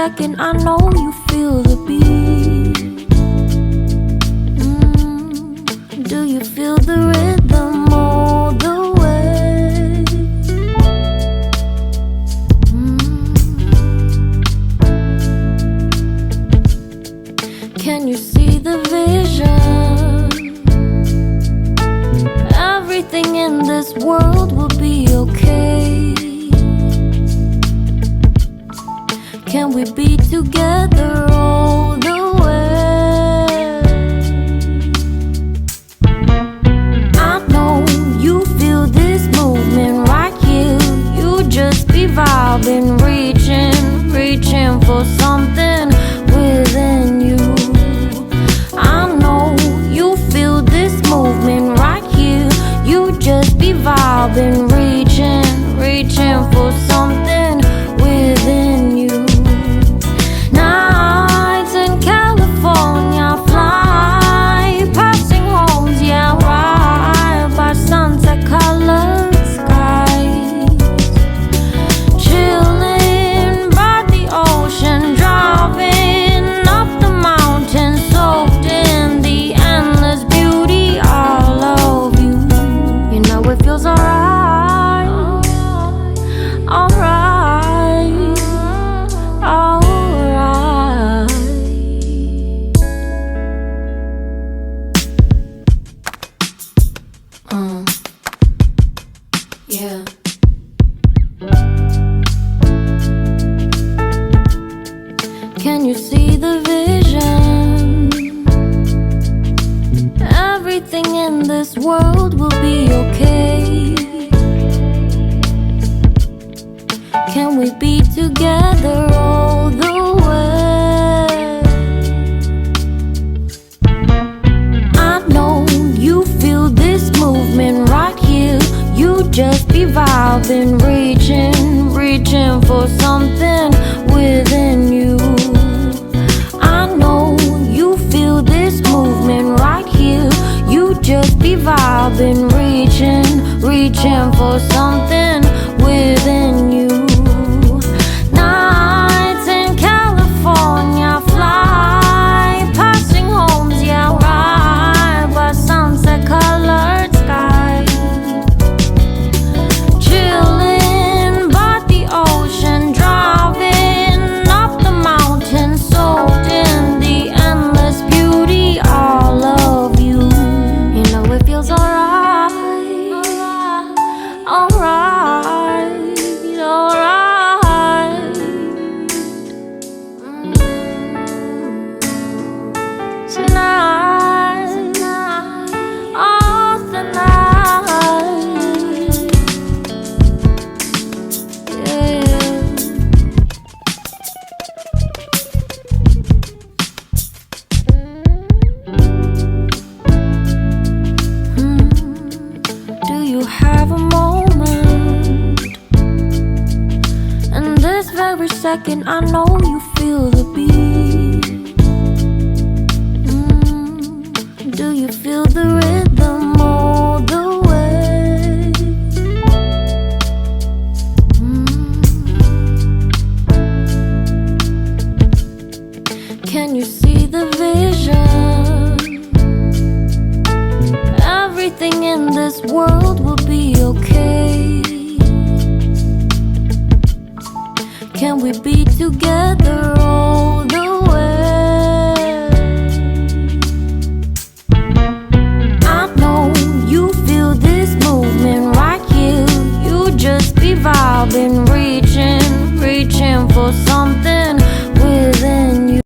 second I know you feel the beat. Do you feel the rhythm all the way? Can you see the vision? Everything in this world will be okay. Can we be together all the way? I know you feel this movement right here. You just be vibing, reaching for something within you. I know you feel this movement right here. You just be vibing, reaching for something within you. Nights in California, fly passing homes, yeah, right by sunset colored skies. Chilling by the ocean, driving up the mountain, soaked in the endless beauty all of you. You know it feels alright, alright, alright. Yeah. Can you see the vision? Everything in this world will be okay. Can we be together all the way? I know you feel this movement right here. You just be vibing, reaching for something within you. I know you feel this movement right here. You just be vibing, reaching for something within you. Nights in California, fly passing homes, yeah, right by sunset colored skies. Chilling by the ocean, driving up the mountain, soaked in the endless beauty all of you. You know it feels alright, alright, alright. Tonight, oh tonight, yeah. Do you have a moment? In this very second I know you feel the beat. Do you feel the rhythm all the way? Can you see the vision? Everything in this world will be okay. Can we be together all